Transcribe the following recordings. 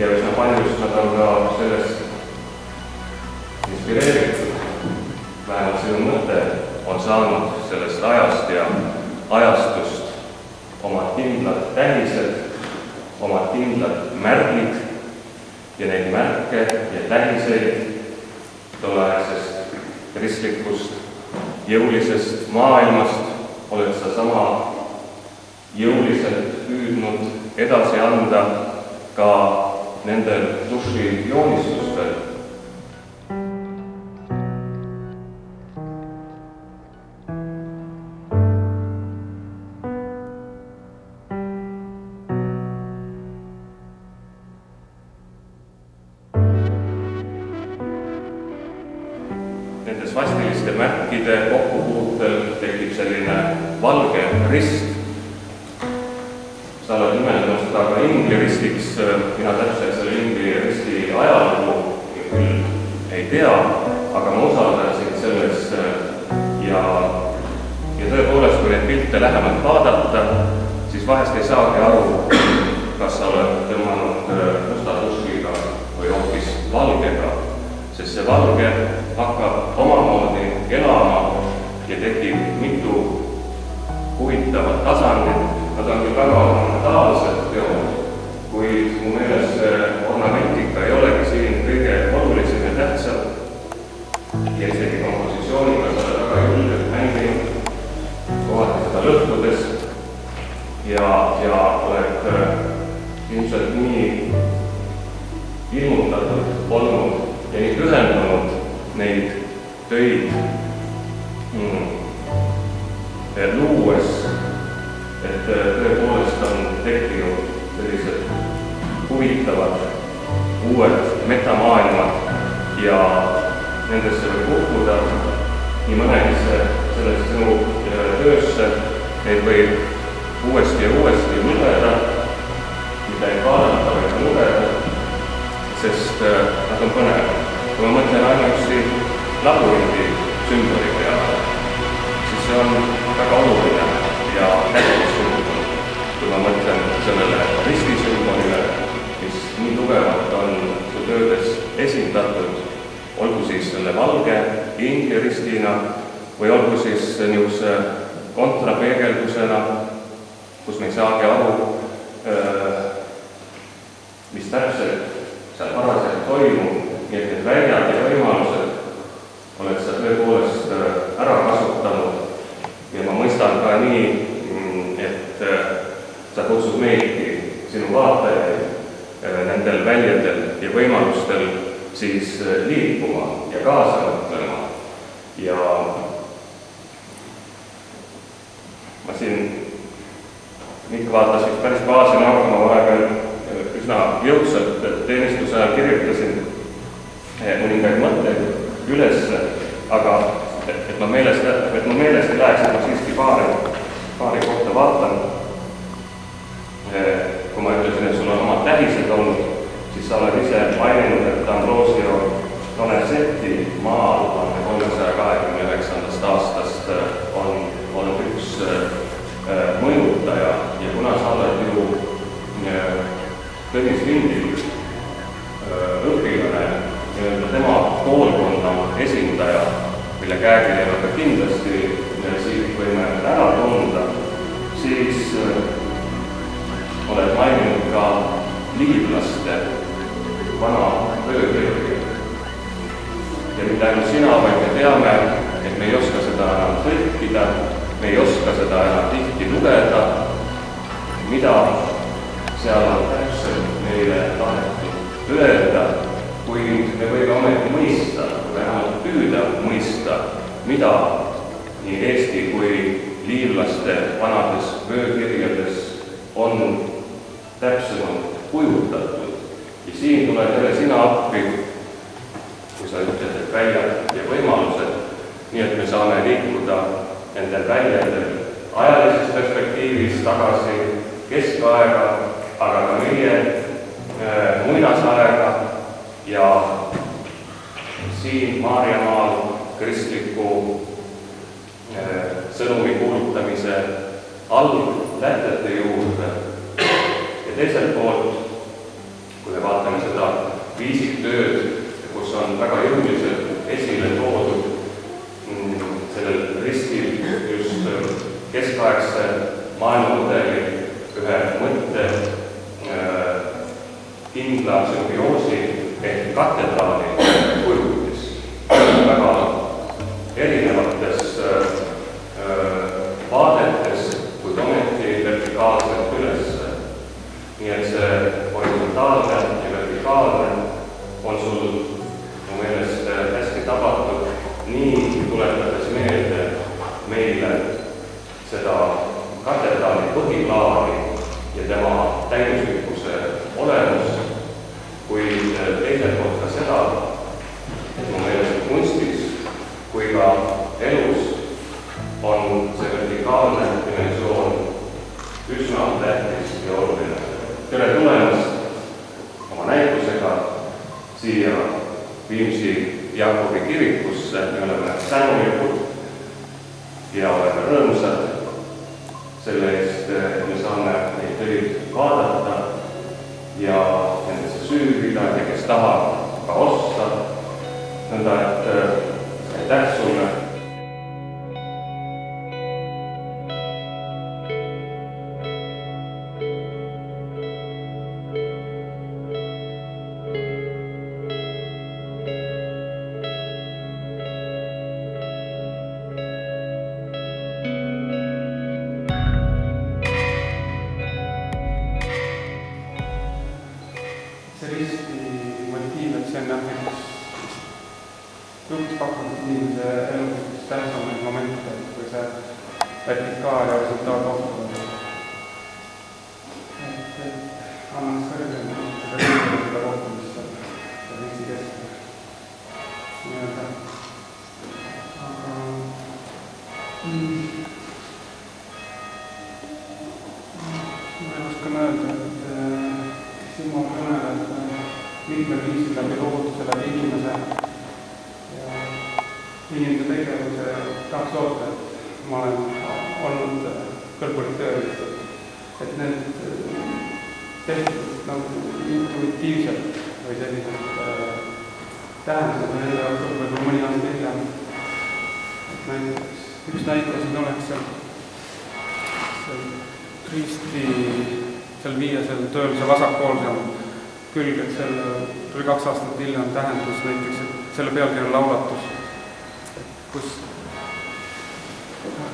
ja üsna paljust nad on ka sellest inspireeritud. Vähemalt sinu mõte on saanud sellest ajast ja ajastust omad kindlad tähised, omad kindlad märgid ja neid märke ja tähiseid tolleaegsest kristlikust jõulisest maailmast oled sa sama jõuliselt püüdnud edasi anda ka nendel dušijoonistustel. Nende svastiliste märkide kokkupuutel tekib selline valge rist. Sa oled nimetanud seda ka ingliristiks, mina täpselt selle ingliristi ajalugu küll ei tea, aga ma usaldasin selles ja tõepoolest, kui neid pilte lähemalt vaadata, siis vahest ei saagi aru, kas sa oled tõmmanud musta tušiga või hoopis valgega, sest see valge hakkab omamoodi elama ja tekib mitu huvitavat tasandit. Nad on küll väga ornamentaalsed teod, kuid mu meeles ornamentika ei olegi siin kõige olulisem ja tähtsam. Ja isegi kompositsiooniga sa oled väga julgelt mänginud, kohati seda lõhkudes ja oled ilmselt nii ilmutatud olnud ja nii pühendunud neid töid luues, et tõepoolest on tekkinud sellised huvitavad uued metamaailmad ja nendesse võib kukkuda nii mõnegi sellest sinu töösse, neid võib uuesti ja uuesti lugeda, mida ei vaadata, vaid lugeda, sest nad on põnevad. Kui ma mõtlen ainuüksi labürindi sümboli peale, siis see on väga oluline ja tähtis sümbol. Kui ma mõtlen sellele ristisümbolile, mis nii tugevalt on su töödes esindatud, olgu siis selle valge ingeristina või olgu siis niisuguse kontrapeegeldusena, kus me ei saagi aru, mis täpselt seal parasjagu toimub, nii et need väljad ja võimalused oled sa tõepoolest ära kasutanud. Ja ma mõistan ka nii, et sa kutsud meidki, sinu vaatajaid, nendel väljadel ja võimalustel siis liikuma ja kaasa mõtlema. Ja ma siin ikka vaatas üks päris baasina, aga ma vahepeal üsna jõudsalt teenistuse ajal kirjutasin mõningaid mõtteid üles, aga et ma meelest ei läheks, et ma siiski paari kohta vaatan. Kui ma ütlesin, et sul on omad tähised olnud, siis sa oled ise maininud, et Ambrosio Donizetti maal 329. aastast on üks mõjutaja ja kuna sa oled ju Tõnis Vindil õpilane, tema koolkonna esindaja, mille käekirjaga ka kindlasti siit võime ära tunda, siis oled maininud ka liivlaste vana öökirja. Ja mitte ainult sina, vaid me teame, et me ei oska seda enam tõlkida, me ei oska seda enam tihti lugeda, mida seal on täpselt meile tahetud öelda, kuid me võime ometi mõista, või vähemalt püüda mõista, mida nii Eesti kui liivlaste vanades öökirjades on täpsemalt kujutatud. Ja siin tuleb jälle sina appi, kui sa ütled, et väljad ja võimalused, nii et me saame liikuda nendel väljadel ajalises perspektiivis tagasi keskaega, aga ka meie muinasaega ja siin Maarjamaal kristliku sõnumi kuulutamise alglähtede juurde. Ja teiselt poolt, kui me vaatame viisiktööd, kus on väga jõuliselt esile toodud sellel ristil just keskaegse maailmamudeli ühe mõtte kindla sümbioosi ehk katedraali kujutis väga erinevates vaadetes, kuid ometi vertikaalselt üles. Nii et see horisontaalne ja vertikaalne on sul mu meelest hästi tabatud, nii tuletades meelde meile seda katedraali põhiplaani ja tema täiuslikkuse olemust, kuid teiselt poolt ka seda, et mu meelest kunstis kui ka elus on see vertikaalne dimensioon üsna tähtis ja oluline. Tere tulemast oma näitusega siia Viimsi Jaakobi kirikusse. Me oleme tänulikud ja oleme rõõmsad selle eest, et me saame neid töid vaadata ja nendesse süüvida ja kes tahab ka osta. Nõnda, et aitäh sulle. risti motiiv, et see on näiteks pakkunud inimese elus tähtsamaid momente, kui see vertikaal ja horisontaal kokku. Et annaks kõrgem seda kohtumist seal risti keskel. Aga ma oskan öelda, et siin ma kõnelen mitmel viisil läbi loovutusele inimese ja inimese tegevuse tahaks loota, et ma olen olnud kõrgulik tööriist, et need tehtud nagu intuitiivselt või selliselt tähendused on enda jaoks võib-olla mõni aasta hiljem. Näiteks üks näitaja siin oleks seal Kristi seal viiesel tööl see vasakpool seal külg, et seal tuli 2 aastat hiljem tähendus näiteks, et selle pealkiri on laulatus, kus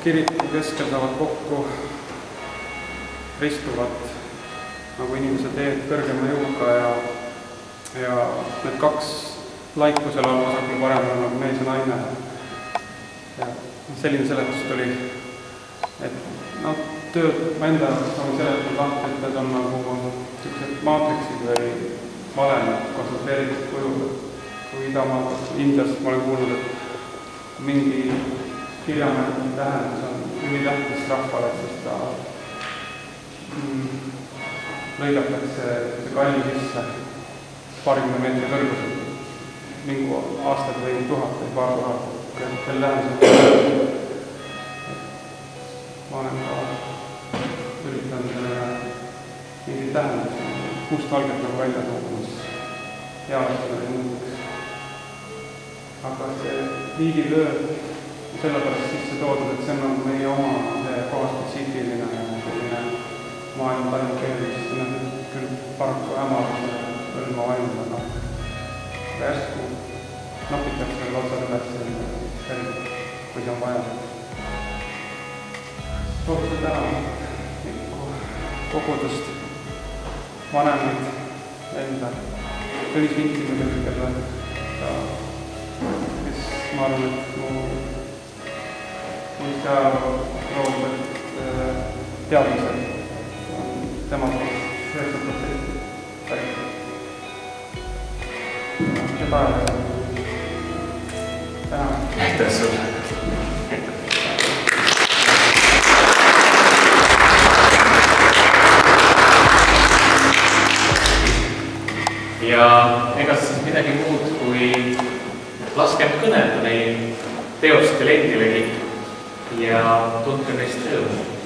kiriku keskel saavad kokku ristuvad nagu inimese teed kõrgema jõuga ja need 2 laikusel on vasakul paremal nagu mees ja naine. Ja selline seletus tuli, et tööd ma enda saan seletada lahti, et need on nagu sellised maatriksid või valemad konsulteeritud kujud. Kui Indias ma olen kuulnud, et mingi kirjamärgi tähendus on ülitähtis rahvale, sest ta lõigatakse kalli sisse paarikümne meetri kõrgusel. Mingu aastad või 1000 või paar tuhat, selle tähendusel. Ma olen ka üritanud mingi tähendus mustvalget nagu välja tuua, mis heastada ja muudeks. Aga see riigitöö on sellepärast sisse toodud, et see on meie oma kohaspetsiifiline selline maailma tajukeelis. See on küll paraku hämaruse hõlma vaimud, aga järsku napitakse veel otsad üles, kui see on vaja. Soovise täna kogudust, vanemaid enda, Tõnis Vinti muidugi, kes ma arvan, et mu Eesti ajaloolised teadmised on tema poolt 90% pärit. Ja päeva täna. Aitäh sulle. Ja ega siis midagi muud kui laskem kõnelda neil teostel endilegi ja tundke neist rõõmu.